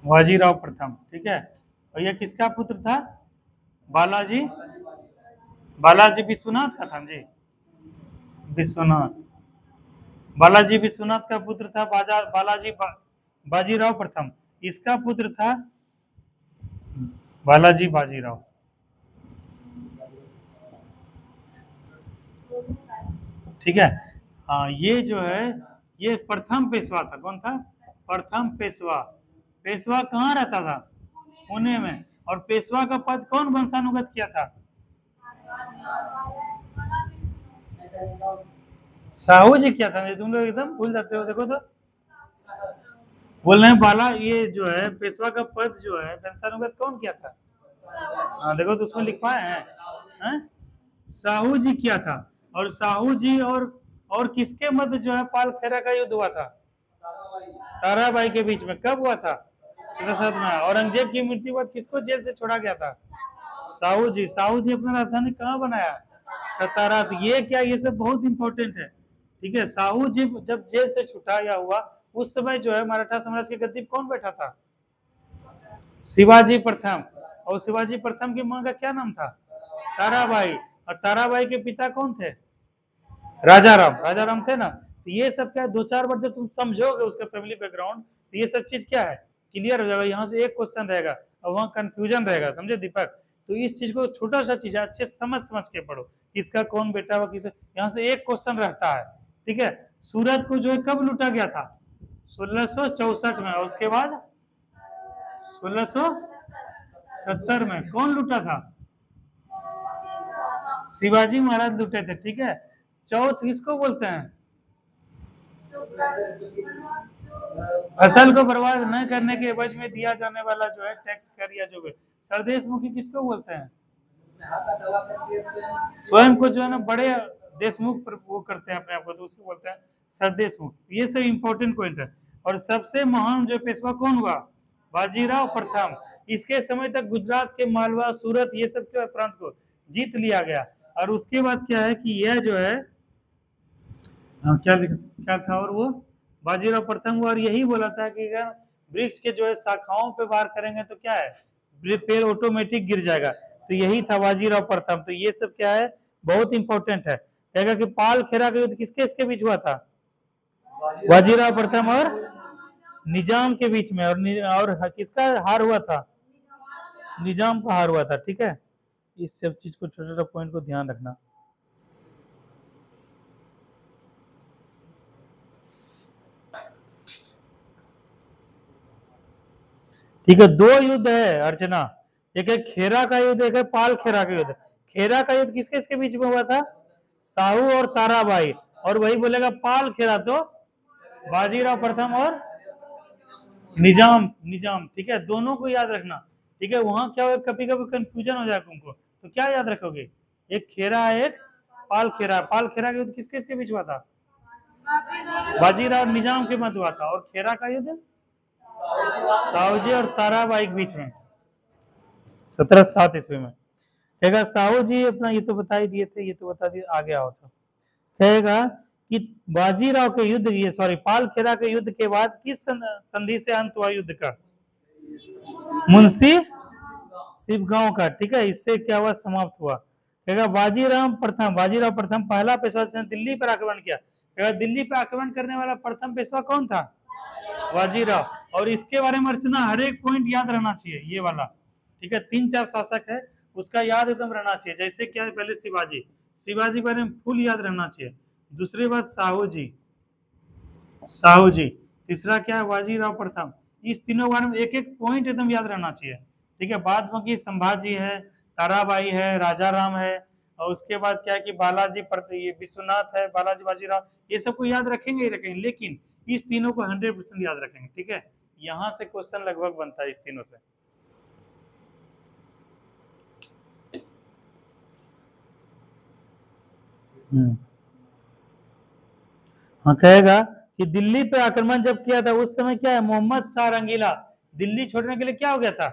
बाजीराव प्रथम। ठीक है, और यह किसका पुत्र था? बालाजी, बालाजी विश्वनाथ का था जी, विश्वनाथ। बालाजी विश्वनाथ का पुत्र था बाजीराव प्रथम। इसका पुत्र था बालाजी बाजीराव। ठीक है, हाँ, ये जो है ये प्रथम पेशवा था। कौन था? प्रथम पेशवा। पेशवा कहाँ रहता था? पुणे में। और पेशवा का पद कौन वंशानुगत किया था? साहू जी किया था। तुम लोग एकदम भूल जाते हो, देखो तो बोल रहे हैं बाला, ये जो है पेशवा का पद जो है वंशानुगत कौन किया था? हाँ देखो तो उसमें लिखवाए हैं, साहू जी किया था। और साहू जी और किसके मध्य जो है पाल खेरा का युद्ध हुआ था? ताराबाई के बीच में। कब हुआ था? 1707 में। औरंगजेब की मृत्यु बाद किसको जेल से छोड़ा गया था? साहू जी। साहू जी अपना राजधानी कहाँ बनाया? सतारा। ये क्या, ये सब बहुत इंपॉर्टेंट है। ठीक है, साहू जी जब जेल से छुटा या हुआ, उस समय जो है मराठा साम्राज्य के गद्दी कौन बैठा था? शिवाजी प्रथम। और शिवाजी प्रथम की मां का क्या नाम था? ताराबाई। और ताराबाई के पिता कौन थे? राजाराम। राजाराम थे ना। तो ये सब क्या है, 2-4 बार जब तुम समझोगे उसका फैमिली बैकग्राउंड, तो ये सब चीज क्या है, क्लियर हो जाएगा। यहाँ से एक क्वेश्चन रहेगा और वहाँ कंफ्यूजन रहेगा, समझे दीपक? तो इस चीज को, छोटा सा चीज है, अच्छे समझ के पढ़ो, किसका कौन बेटा हुआ किस। यहाँ से एक क्वेश्चन रहता है। ठीक है, सूरत को जो है कब लूटा गया था? 1664 में। और उसके बाद 1600 70 में कौन लूटा था? शिवाजी महाराज लूटे थे, ठीक है। चौथ किसको बोलते हैं? फसल को बर्बाद न करने के एवज में दिया जाने वाला जो है टैक्स कर या जो भी। सरदेशमुखी किसको बोलते हैं? स्वयं को जो है ना बड़े देशमुख पर वो करते हैं अपने आप को, तो उसको बोलते हैं सरदेशमुख। ये सब इंपॉर्टेंट पॉइंट है। और सबसे महान जो पेशवा कौन हुआ? बाजीराव प्रथम। इसके समय तक गुजरात के मालवा, सूरत ये सब के प्रांत को जीत लिया गया। और उसके बाद क्या है कि यह जो है क्या था, और वो बाजीराव प्रथम हुआ। और यही बोला था कि अगर वृक्ष के जो है शाखाओं पे वार करेंगे तो क्या है, पेड़ ऑटोमेटिक गिर जाएगा। तो यही था बाजीराव प्रथम। तो ये सब क्या है, बहुत इंपॉर्टेंट है। कहेगा कि पाल खेरा का युद्ध किसके इसके बीच हुआ था? बाजीराव प्रथम और निजाम के बीच में। और किसका हार हुआ था? निजाम का हार हुआ था, ठीक है। इस सब चीज को, छोटा छोटा पॉइंट को ध्यान रखना। ठीक है, दो युद्ध है अर्चना, एक है खेरा का युद्ध, एक है पाल खेरा का युद्ध। खेरा का युद्ध किसके इसके बीच में हुआ था? साहू और ताराबाई। और वही बोलेगा पाल खेरा तो बाजीराव प्रथम और निजाम। निजाम, ठीक है, दोनों को याद रखना। ठीक है, वहां क्या हो, कभी कभी कंफ्यूजन हो जाए तुमको, तो क्या याद रखोगे? एक खेरा है, एक पाल खेरा। पाल खेरा का युद्ध किसके इसके बीच हुआ था? बाजीराव और निजाम के मध्य हुआ था। और खेरा का युद्ध साहूजी और ताराबाई के बीच में 1707 ईस्वी में। कहेगा साहू जी अपना ये तो बता ही दिए थे, ये तो बता दिए, आगे आओ। तो कहेगा कि बाजीराव के युद्ध, ये सॉरी पाल खेरा के युद्ध के बाद किस संधि से अंत हुआ युद्ध का? मुंशी शिवगांव का, ठीक है। इससे क्या हुआ, समाप्त हुआ। कहेगा बाजीराव प्रथम पहला पेशवा जिसने दिल्ली पर आक्रमण किया। कहेगा दिल्ली पर आक्रमण करने वाला प्रथम पेशवा कौन था? बाजीराव। और इसके बारे में अर्चना हर एक पॉइंट याद रहना चाहिए, ये वाला, ठीक है। 3-4 शासक है, उसका याद एकदम रहना चाहिए। जैसे क्या है, पहले शिवाजी, शिवाजी के बारे में फुल याद रहना चाहिए। दूसरी बात साहू जी, साहू जी। तीसरा क्या है, बाजीराव प्रथम। इस तीनों बारे में एक एक पॉइंट एकदम याद रहना चाहिए, ठीक है। बाद बाकी संभाजी है, ताराबाई है, राजा राम है, और उसके बाद क्या है कि बालाजी ये विश्वनाथ है, बालाजी बाजीराव, ये सबको याद रखेंगे ही रखेंगे, लेकिन इस तीनों को 100% याद रखेंगे, ठीक है। यहां से क्वेश्चन लगभग बनता है इस तीनों से। हाँ, कहेगा कि दिल्ली पे आक्रमण जब किया था उस समय क्या है, मोहम्मद शाह रंगीला दिल्ली छोड़ने के लिए क्या हो गया था,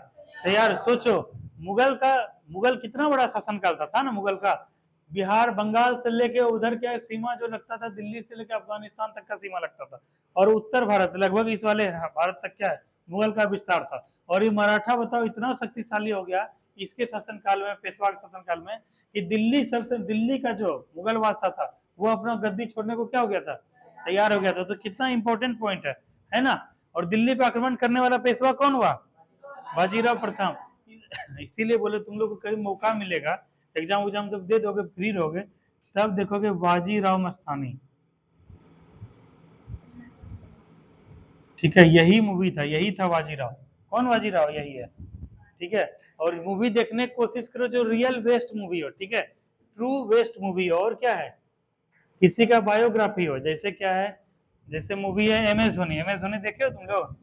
तैयार। सोचो, मुगल कितना बड़ा शासनकाल था ना मुगल का। बिहार बंगाल से लेके उधर क्या सीमा जो लगता था, दिल्ली से लेके अफगानिस्तान तक का सीमा लगता था। और उत्तर भारत लगभग इस वाले भारत तक क्या है, मुगल का विस्तार था। और ये मराठा बताओ इतना शक्तिशाली हो गया इसके शासनकाल में, पेशवा के शासनकाल में, कि दिल्ली का जो मुगल बादशाह था वो अपना गद्दी छोड़ने को क्या हो गया था, तैयार हो गया था। तो कितना इंपॉर्टेंट पॉइंट है ना। और दिल्ली पे आक्रमण करने वाला पेशवा कौन हुआ? बाजीराव प्रथम। इसीलिए बोले तुम लोग को कभी मौका मिलेगा, एग्जाम जब दे दोगे, फ्री रहोगे, तब देखोगे बाजीराव मस्तानी, ठीक है। यही मूवी था, यही था बाजीराव। कौन बाजीराव? यही है, ठीक है। और मूवी देखने की कोशिश करो जो रियल बेस्ड मूवी हो, ठीक है, ट्रू बेस्ड मूवी हो। और क्या है, किसी का बायोग्राफी हो। जैसे क्या है, जैसे मूवी है MS धोनी, MS धोनी देखे हो तुम लोग?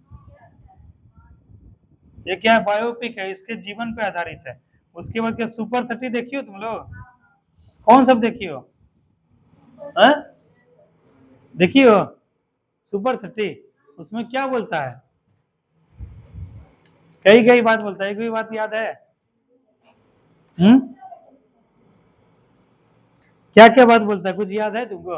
ये क्या है, बायोपिक है, इसके जीवन पे आधारित है। उसके बाद क्या सुपर 30 देखी हो तुम लोग? कौन सब देखी हो? देखी हो सुपर 30? उसमें क्या बोलता है, कई कई बात बोलता है, एक भी बात याद है? क्या क्या बात बोलता है, कुछ याद है तुमको?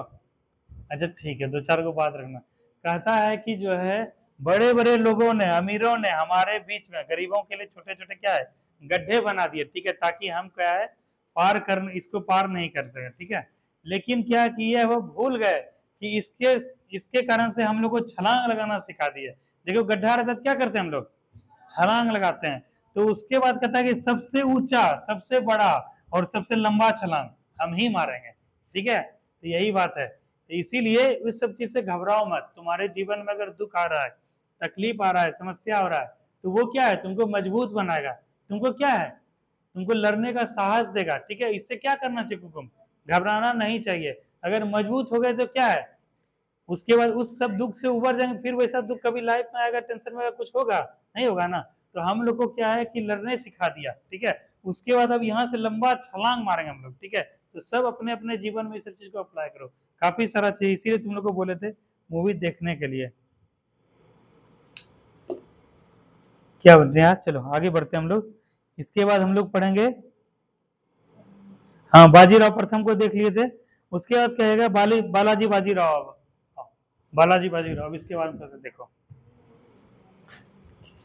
अच्छा ठीक है, 2-4 को बात रखना। कहता है कि जो है बड़े बड़े लोगों ने, अमीरों ने हमारे बीच में गरीबों के लिए छोटे छोटे क्या है, गड्ढे बना दिए, ठीक है, ताकि हम क्या है इसको पार नहीं कर सके, ठीक है। लेकिन क्या किया, वो भूल गए कि इसके कारण से हम लोग को छलांग लगाना सिखा दिए। देखो गड्ढा रहता है क्या करते हैं हम लोग, छलांग लगाते हैं। तो उसके बाद कहता है कि सबसे ऊंचा, सबसे बड़ा और सबसे लंबा छलांग हम ही मारेंगे, ठीक है। तो यही बात है। इसीलिए इस सब चीज से घबराओ मत। तुम्हारे जीवन में अगर दुख आ रहा है, तकलीफ आ रहा है, समस्या हो रहा है, तो वो क्या है, तुमको मजबूत बनाएगा। तुमको क्या है, तुमको लड़ने का साहस देगा, ठीक है। इससे क्या करना चाहिए तुमको, घबराना नहीं चाहिए। अगर मजबूत हो गए तो क्या है, उसके बाद उस सब दुख से उबर जाएंगे, फिर वैसा दुख कभी लाइफ में आएगा, टेंशन में कुछ होगा नहीं होगा ना। तो हम लोग को क्या है कि लड़ने सिखा दिया, ठीक है। उसके बाद अब यहाँ से लंबा छलांग मारेंगे हम लोग, ठीक है। तो सब अपने अपने जीवन में इस चीज को अप्लाई करो, काफी सारा चीज, इसीलिए तुम लोग को बोले थे मूवी देखने के लिए। क्या बोल रहे हैं, चलो आगे बढ़ते हैं हम लोग। इसके बाद हम लोग पढ़ेंगे, हाँ बाजीराव प्रथम को देख लिए थे। उसके बाद कहेगा बालाजी बाजीराव। अब हाँ, बालाजी बाजीराव, अब इसके बाद में देखो,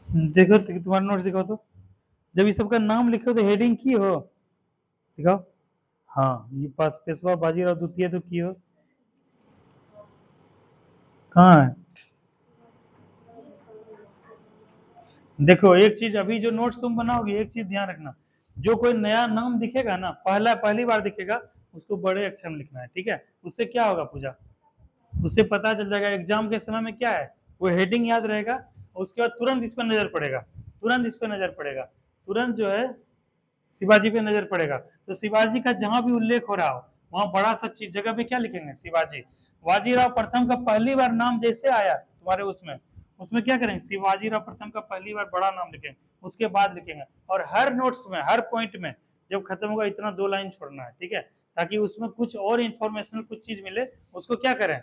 देखो तुम्हारा नोट्स दिखाओ तो, जब ये सबका नाम लिखो तो हेडिंग की हो, दिखाओ। हाँ ये पास पेशवा बाजीराव द्वितीय तो की हो, कहाँ है। देखो एक चीज, अभी जो नोट्स तुम बनाओगे एक चीज ध्यान रखना, जो कोई नया नाम दिखेगा ना, पहली बार दिखेगा, उसको बड़े अक्षर में लिखना है, ठीक है। उससे क्या होगा पूजा, उससे पता चल जाएगा एग्जाम के समय में क्या है, वो हेडिंग याद रहेगा। उसके बाद तुरंत इस पर नजर पड़ेगा, तुरंत इस पर नजर पड़ेगा, तुरंत जो है शिवाजी पे नजर पड़ेगा। तो शिवाजी का जहां भी उल्लेख हो रहा हो, वहां बड़ा सा चीज जगह पे क्या लिखेंगे, शिवाजी। बाजीराव प्रथम का पहली बार नाम जैसे आया तुम्हारे उसमें, उसमें क्या करेंगे, शिवाजीराव प्रथम का पहली बार बड़ा नाम लिखेंगे, उसके बाद लिखेंगे। और हर नोट्स में, हर पॉइंट में जब खत्म होगा इतना 2 लाइन छोड़ना है, ठीक है, ताकि उसमें कुछ और इंफॉर्मेशनल कुछ चीज मिले, उसको क्या करें,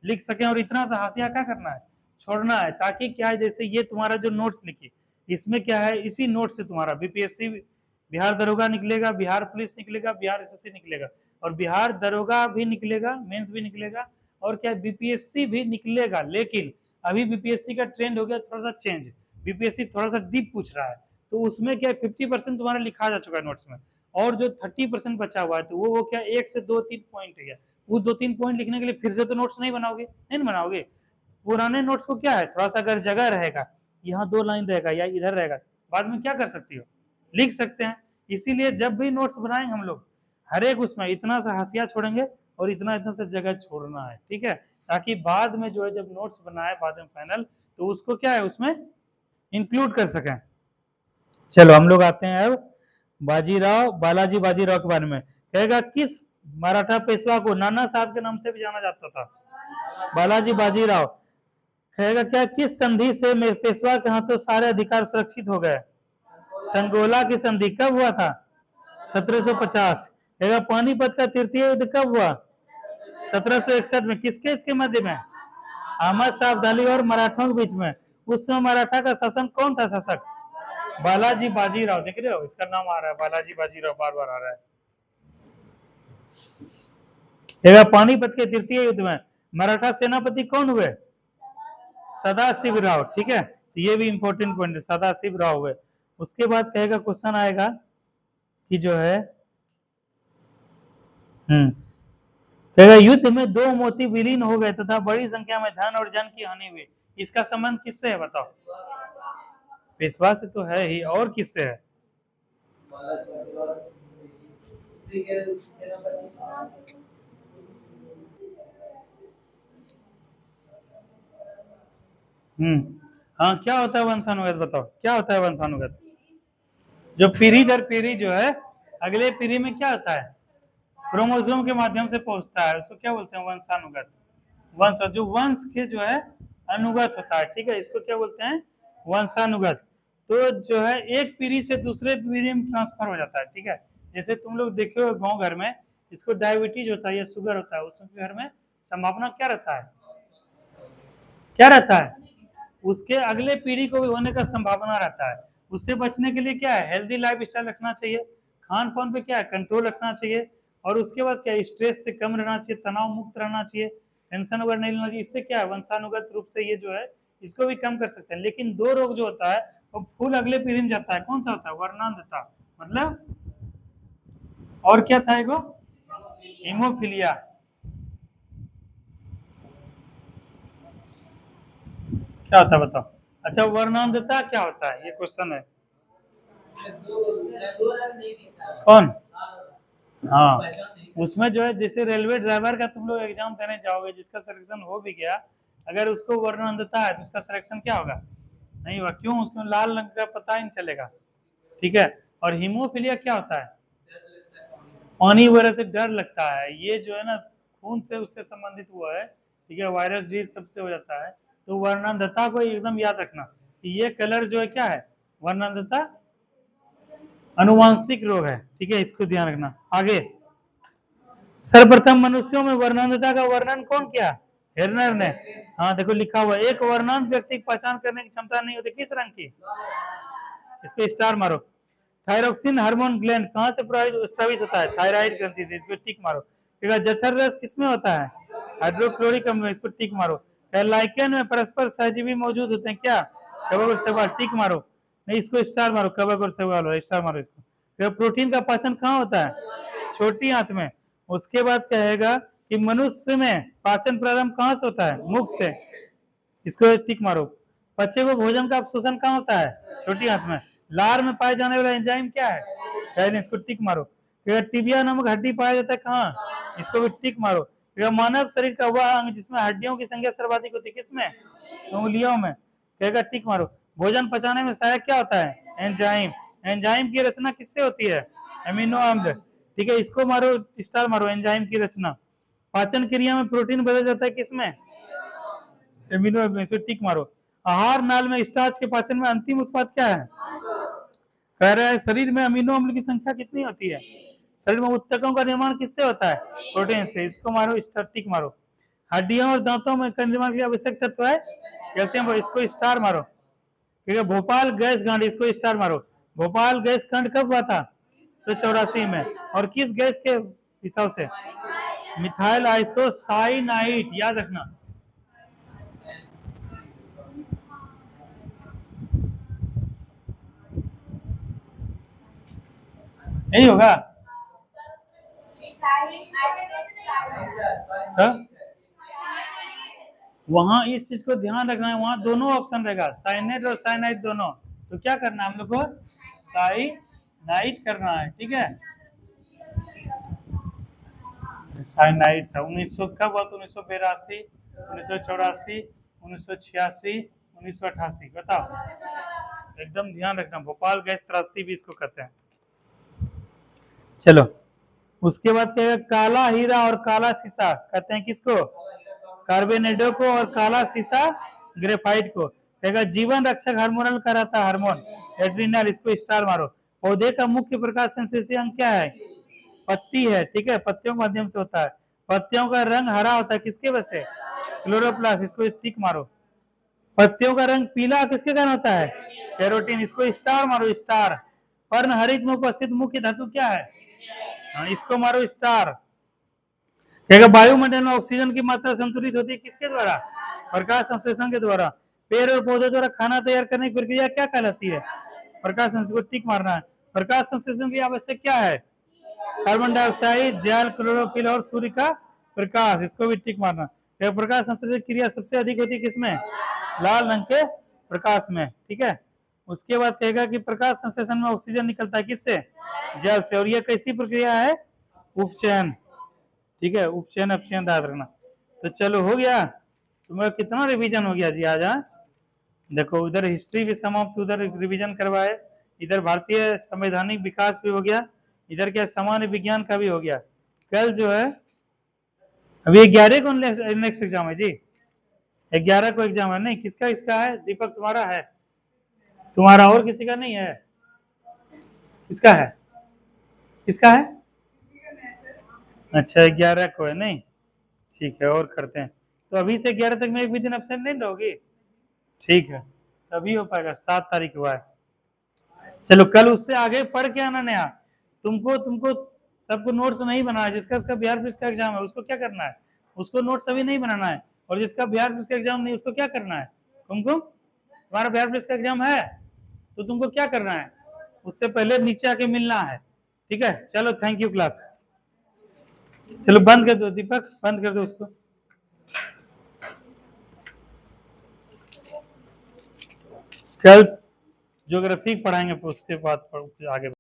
लिख सकें। और इतना सा हाशिया क्या करना है, छोड़ना है, ताकि क्या है, जैसे ये तुम्हारा जो नोट्स लिखी, इसमें क्या है, इसी नोट से तुम्हारा बीपीएससी बिहार दरोगा निकलेगा, बिहार पुलिस निकलेगा, बिहार एसएससी निकलेगा, और बिहार दरोगा भी निकलेगा, मेंस भी निकलेगा, और क्या बीपीएससी भी निकलेगा। लेकिन अभी बीपीएससी का ट्रेंड हो गया थोड़ा सा चेंज, बीपीएससी थोड़ा सा डीप पूछ रहा है, तो उसमें क्या 50% तुम्हारा लिखा जा चुका है नोट्स में, और जो 30% बचा हुआ है, तो वो क्या 1 से 2-3 पॉइंट है, वो 2-3 पॉइंट लिखने के लिए फिर से तो नोट्स नहीं बनाओगे, नहीं बनाओगे। पुराने नोट्स को क्या है, थोड़ा सा अगर जगह रहेगा, यहाँ 2 लाइन रहेगा या इधर रहेगा, बाद में क्या कर सकती हो, लिख सकते हैं। इसीलिए जब भी नोट्स बनाएंगे हम लोग, हर एक उसमें इतना सा हाशिया छोड़ेंगे, और इतना इतना सा जगह छोड़ना है, ठीक है, ताकि बाद में जो है जब नोट्स बनाए बाद में फाइनल, तो उसको क्या है उसमें इंक्लूड कर सकें। चलो हम लोग आते हैं अब बाजीराव, बालाजी बाजीराव के बारे में। कहेगा किस मराठा पेशवा को नाना साहब के नाम से भी जाना जाता था, बालाजी बाजीराव। कहेगा क्या, किस संधि से पेशवा के हाथों सारे अधिकार सुरक्षित हो गए, संगोला की संधि कब हुआ था, 1750। कहेगा पानीपत का तृतीय युद्ध कब हुआ, 1761 में, किसके इसके मध्य में, अहमद शाह अब्दाली और मराठों के बीच में। उस समय मराठा का शासन कौन था शासक, बालाजी बाजीराव। देख रहे हो इसका नाम आ रहा है बालाजी बाजीराव, बार बार आ रहा है। पानीपत के तृतीय युद्ध में मराठा सेनापति कौन हुए, सदाशिव राव, ठीक है, तो ये भी इंपॉर्टेंट पॉइंट है, सदाशिव राव हुए। उसके बाद कहेगा क्वेश्चन आएगा कि जो है कहेगा युद्ध में 2 मोती विलीन हो गए तथा बड़ी संख्या में धन और जन की हानि हुई, इसका संबंध किससे है बताओ, पेशवा से तो है ही, और किससे है, हाँ क्या होता है वंशानुगत, बताओ क्या होता है वंशानुगत, जो पीढ़ी दर पीढ़ी जो है अगले पीढ़ी में क्या होता है, क्रोमोसोम के माध्यम से पहुंचता है, उसको क्या बोलते हैं वंशानुगत। वंश, जो वंश के जो है अनुगत होता है, ठीक है, इसको क्या बोलते हैं वंशानुगत। तो जो है एक पीढ़ी से दूसरे पीढ़ी में ट्रांसफर हो जाता है, ठीक है। जैसे तुम लोग देखे हो गांव घर में, इसको डायबिटीज होता है या शुगर होता है, उसके घर में संभावना क्या रहता है, क्या रहता है, उसके अगले पीढ़ी को भी होने का संभावना रहता है। उससे बचने के लिए क्या है, हेल्दी लाइफ स्टाइल रखना चाहिए, खान पान पे क्या है कंट्रोल रखना चाहिए, और उसके बाद क्या स्ट्रेस से कम रहना चाहिए, तनाव मुक्त रहना चाहिए, टेंशन वगैरह नहीं लेना चाहिए। इससे क्या है वंशानुगत रूप से ये जो है इसको भी कम कर सकते हैं। लेकिन 2 रोग जो होता है वो फूल अगले पीढ़ी में जाता है, कौन सा होता है, वर्णांधता, मतलब और क्या था एगो, हीमोफीलिया, क्या होता है बताओ। अच्छा वर्णांधता क्या होता है, ये क्वेश्चन है, कौन, हाँ उसमें जो है जैसे रेलवे ड्राइवर का तुम लोग एग्जाम देने जाओगे, जिसका सिलेक्शन हो भी गया, अगर उसको वर्णांधता है तो उसका सिलेक्शन क्या होगा, नहीं होगा, क्यों, उसको लाल रंग का पता ही नहीं चलेगा, ठीक है। और हीमोफीलिया क्या होता है? पानी वगैरह से डर लगता है, ये जो है ना खून से उससे संबंधित हुआ है, ठीक है, वायरस डी सबसे हो जाता है। तो वर्णनदता को एकदम याद रखना कि ये कलर जो है क्या है, वर्णनदता अनुवांशिक रोग है, ठीक है, इसको ध्यान रखना। आगे, सर्वप्रथम मनुष्यों में वर्णनदता का वर्णन कौन किया? हेर्नर ने। हाँ देखो लिखा हुआ, एक वर्णांत व्यक्ति की पहचान करने की क्षमता नहीं होती, किस रंग की? इसको स्टार मारो। थायरोक्सिन हार्मोन ग्लैंड कहां से स्रावित होता है? थायराइड ग्रंथि से, इसको टिक मारो। ठीक है, जठर रस किसमें होता है? हाइड्रोक्लोरिक अम्ल में, इसको टिक मारो। लाइकेन में परस्पर सहजीवी मौजूद होते हैं, क्या? कवक और शैवाल, टिक मारो। नहीं, इसको स्टार मारो, कवक और शैवाल, स्टार मारो इसको। प्रोटीन का पाचन कहाँ होता है? छोटी आंत में। उसके बाद कहेगा कि मनुष्य में पाचन प्रारंभ कहाँ से होता है? मुख से, इसको टिक मारो। बच्चे को भोजन का अवशोषण कहाँ होता है? छोटी आंत में। लार में पाए जाने वाला एंजाइम क्या है? टायरिन, इसको टिक मारो। टिबिया नामक हड्डी पाया जाता है कहाँ? इसको भी टिक मारो। मानव शरीर का वह अंग जिसमें हड्डियों की संख्या सर्वाधिक होती है, किसमें? उंगलियों में। कहेगा टिक मारो। भोजन पचाने में सहायक क्या होता है? एंजाइम। एंजाइम की रचना किससे होती है? अमीनो अम्ल, ठीक है, इसको मारो, स्टार मारो, एंजाइम की रचना। पाचन क्रिया में प्रोटीन बदल जाता है, किसमें? एमिनो अम्ल, इसको टिक मारो। आहार नाल में स्टार्च के पाचन में अंतिम उत्पाद क्या है? कह रहा है शरीर में अमीनो अम्ल की संख्या कितनी होती है? शरीर में ऊतकों का निर्माण किससे होता है? प्रोटीन से, इसको मारो, टिक मारो। हड्डियों और दांतों में निर्माण के लिए आवश्यक तत्व है कैल्शियम, इसको स्टार मारो। ठीक है, भोपाल गैस कांड, इसको स्टार मारो। भोपाल गैस कांड कब हुआ था? 1984 में। और किस गैस के हिसाब से? मिथाइल आइसोसाइनाइड, याद रखना। यही होगा। वहां इस चीज को ध्यान रखना है, वहां दोनों ऑप्शन रहेगा, साइनेट और साइनाइड दोनों। तो क्या करना है हम लोग को? साइनाइड करना है, ठीक है। साइनाइड था 1900 कब हुआ? 1982, 1984, 1986, 1988, बताओ। एकदम ध्यान रखना, भोपाल गैस त्रासदी भी इसको कहते हैं। चलो, उसके बाद क्या है? काला हीरा और काला शीशा कहते हैं किसको? कार्बोनेडो को, और काला शीशा ग्रेफाइट को। कहेगा जीवन रक्षक हार्मोनल कहलाता है हार्मोन एड्रिनल, इसको स्टार मारो। पौधे का मुख्य प्रकाश संश्लेषी अंग क्या है? पत्ती है, ठीक है, पत्तियों के माध्यम से होता है। पत्तियों का रंग हरा होता है, किसके वजह से? क्लोरोप्लास्ट, इसको टिक मारो। पत्तियों का रंग पीला किसके कारण होता है? कैरोटीन, इसको स्टार मारो, स्टार। पर्णहरित में उपस्थित मुख्य धातु क्या है? इसको मारो, स्टार। कहेगा वायुमंडल में ऑक्सीजन की मात्रा संतुलित होती है किसके द्वारा? प्रकाश संश्लेषण के द्वारा। पेड़ और पौधे द्वारा खाना तैयार करने की प्रक्रिया क्या कहलाती है? प्रकाश संश्लेषण, टिक मारना है। प्रकाश संश्लेषण की आवश्यक क्या है? कार्बन डाइऑक्साइड, जल, क्लोरोफिल और सूर्य का प्रकाश, इसको भी टिक मारना। प्रकाश संश्लेषण क्रिया सबसे अधिक होती है किसमें? लाल रंग के प्रकाश में, ठीक है। उसके बाद कहेगा कि प्रकाश संश्लेषण में ऑक्सीजन निकलता है किससे? जल से। और यह कैसी प्रक्रिया है? उपचयन, ठीक है, उपचयन अपचयन याद रखना। तो चलो हो गया, तुम्हारा कितना रिवीजन हो गया जी आज? देखो उधर हिस्ट्री भी समाप्त, उधर रिवीजन करवाए, इधर भारतीय संवैधानिक विकास भी हो गया, इधर क्या सामान्य विज्ञान का भी हो गया। कल जो है अभी 11 को नेक्स्ट एग्जाम है जी, 11 को एग्जाम है। नहीं, किसका इसका है? दीपक तुम्हारा है, तुम्हारा और किसी का नहीं है? किसका है? किसका है? अच्छा 11 को है, नहीं ठीक है, और करते हैं। तो अभी से 11 तक में एक भी दिन एब्सेंट नहीं रहोगी? ठीक है, तभी हो पाएगा, 7 तारीख हुआ है। चलो कल उससे आगे पढ़ के आना नया। तुमको तुमको सबको नोट्स नहीं बनाना, जिसका बिहार पुलिस का एग्जाम है उसको क्या करना है? उसको नोट्स अभी नहीं बनाना है। और जिसका बिहार पुलिस का एग्जाम नहीं, उसको क्या करना है? तुमको, तुम्हारा बिहार पुलिस का एग्जाम है तो तुमको क्या करना है? उससे पहले नीचे आके मिलना है, ठीक है। चलो थैंक यू क्लास। चलो बंद कर दो दीपक, बंद कर दो उसको। कल ज्योग्राफी पढ़ाएंगे, उसके बाद आगे